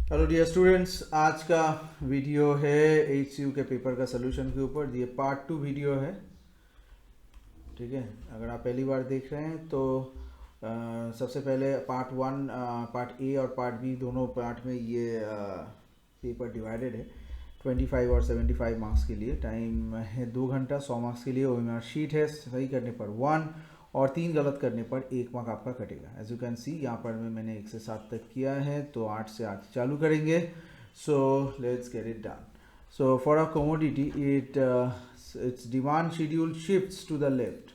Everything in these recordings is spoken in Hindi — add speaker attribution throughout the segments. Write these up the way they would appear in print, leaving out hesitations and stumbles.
Speaker 1: हेलो डियर स्टूडेंट्स, आज का वीडियो है HCU के पेपर का सोल्यूशन के ऊपर। ये पार्ट 2 वीडियो है। ठीक है, अगर आप पहली बार देख रहे हैं तो सबसे पहले पार्ट 1, पार्ट ए और पार्ट बी दोनों पार्ट में ये पेपर डिवाइडेड है 25 और 75 मार्क्स के लिए। टाइम है 2 घंटा। 100 मार्क्स के लिए ओएमआर शीट है। सही करने पर 1 और 3 गलत करने पर 1 मार्क आपका कटेगा। एज यू कैन सी यहाँ पर मैंने 1 से 7 तक किया है, तो 8 से 8 चालू करेंगे। So let's get it done. So for a commodity, its demand schedule shifts to the left.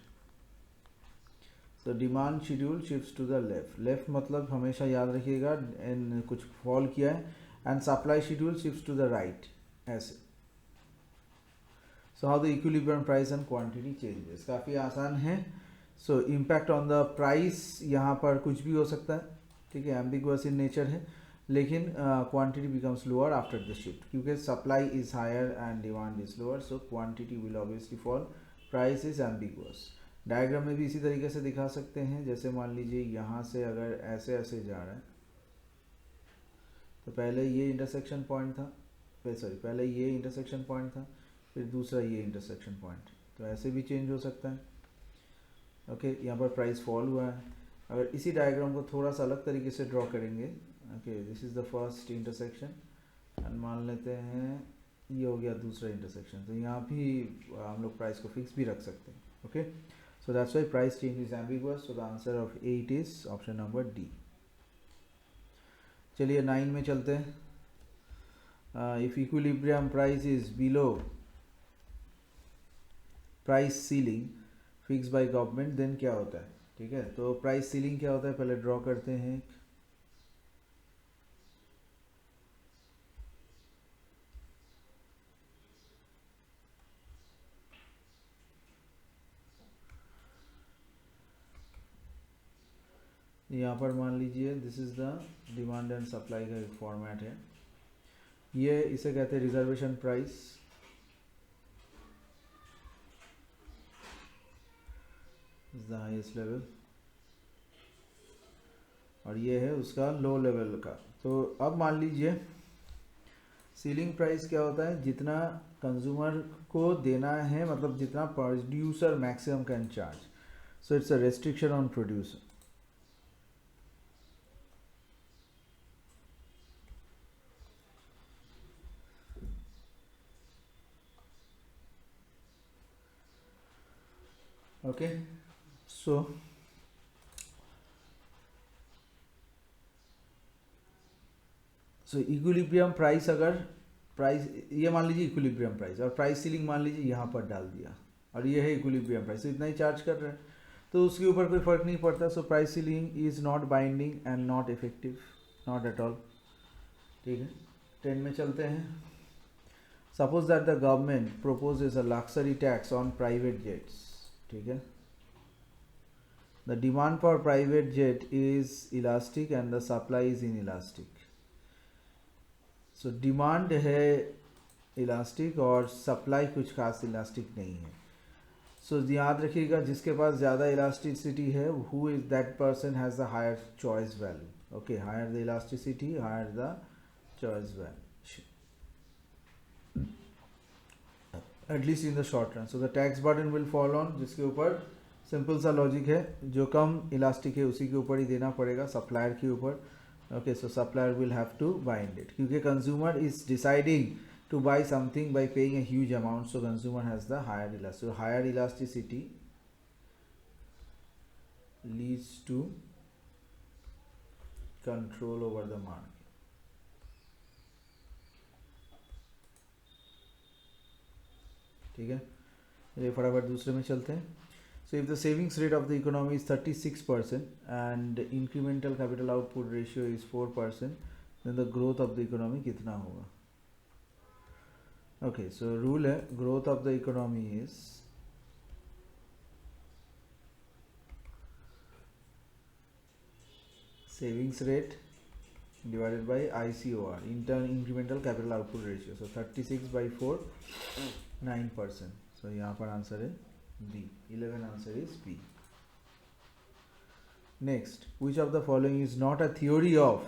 Speaker 1: So demand schedule shifts to the left. Left मतलब हमेशा याद रखिएगा, and कुछ फॉल किया है, and supply schedule shifts to the right. ऐसे. So how the equilibrium price and quantity changes. काफ़ी आसान है. So impact on the price यहाँ पर कुछ भी हो सकता है. ठीक है, ambiguous in nature है, लेकिन quantity becomes lower after the shift क्योंकि supply is higher and demand is lower, so quantity will obviously fall. Price is ambiguous. Diagram में भी इसी तरीके से दिखा सकते हैं। जैसे मान लीजिए यहाँ से अगर ऐसे ऐसे जा रहा है तो पहले ये इंटरसेक्शन पॉइंट था, पहले ये इंटरसेक्शन पॉइंट था, फिर दूसरा ये इंटरसेक्शन पॉइंट, तो ऐसे भी चेंज हो सकता है। ओके, यहाँ पर प्राइस फॉल हुआ है। अगर इसी डायग्राम को थोड़ा सा अलग तरीके से ड्रॉ करेंगे, okay, this is the first intersection and मान लेते हैं ये हो गया दूसरा इंटरसेक्शन, तो यहाँ भी हम लोग प्राइस को फिक्स भी रख सकते हैं। Okay, so that's why price change is ambiguous, so the answer of 8 is option number D. चलिए 9 में चलते हैं। If equilibrium price is below price ceiling fix by government, then क्या होता है? ठीक है, तो प्राइस सीलिंग क्या होता है पहले ड्रॉ करते हैं। यहाँ पर मान लीजिए this is the demand and supply का एक फॉर्मेट है। ये इसे कहते हैं reservation price, is the highest level, और ये है उसका लो लेवल का। तो अब मान लीजिए सीलिंग प्राइस क्या होता है? जितना कंज्यूमर को देना है, मतलब जितना producer maximum can charge, so it's a restriction on producer. Okay, so equilibrium price, अगर प्राइस ये मान लीजिए इक्विलिब्रियम प्राइस, और प्राइस सीलिंग मान लीजिए यहाँ पर डाल दिया, और ये है इक्विलिब्रियम प्राइस, तो इतना ही चार्ज कर रहा है, तो उसके ऊपर कोई फर्क नहीं पड़ता। So price ceiling is not binding and not effective, not at all. ठीक है, 10 में चलते हैं। Suppose that the government proposes a luxury tax on private jets. ठीक है, the demand for private jet is elastic and the supply is in elastic. So demand है इलास्टिक और सप्लाई कुछ खास इलास्टिक नहीं है। सो याद रखिएगा, जिसके पास ज़्यादा इलास्टिसिटी है, who is that person has the higher choice value. Okay, higher the elasticity, higher the choice value, at least in the short run. So the tax burden will fall on, जिसके ऊपर सिंपल सा लॉजिक है, जो कम इलास्टिक है उसी के ऊपर ही देना पड़ेगा, सप्लायर के ऊपर। Okay, so supplier will have to bind it क्योंकि consumer is deciding to buy something by paying a huge amount, so consumer has the higher elasticity. So higher elasticity leads to control over the market. ठीक है, ये फटाफट दूसरे में चलते हैं। So if the savings rate of the economy is 36% and incremental capital output ratio is 4%, then the growth of the economy कितना होगा? Okay, so rule है, growth of the economy is savings rate divided by ICOR, incremental capital output ratio. So 36 by 4, 9%. So यहाँ पर आंसर है B. 11 answer is B. Next, which of the following is not a theory of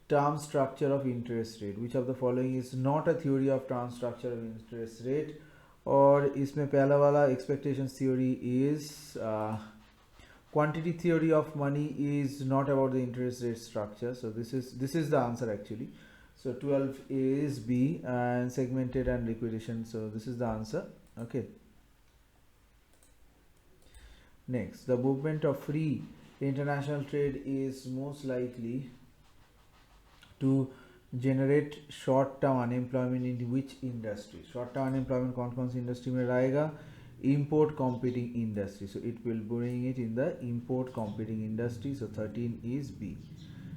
Speaker 1: term structure of interest rate. Which of the following is not a theory of term structure of interest rate? और इसमें पहला वाला expectations theory is quantity theory of money is not about the interest rate structure. So this is the answer actually. So 12 is B, and segmented and liquidation. So this is the answer. Okay. Next, the movement of free international trade is most likely to generate short term unemployment in which industry? Short term unemployment कौन सी industry में रहेगा? Import competing industry. So it will bring it in the import competing industry. So 13 is B.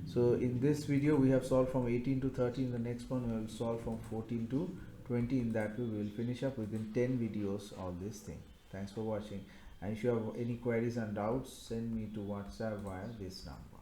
Speaker 1: So in this video we have solved from 18 to 30. In the next one we will solve from 14 to 20. In that way we will finish up within 10 videos of this thing. Thanks for watching. And if you have any queries and doubts, send me to WhatsApp via this number.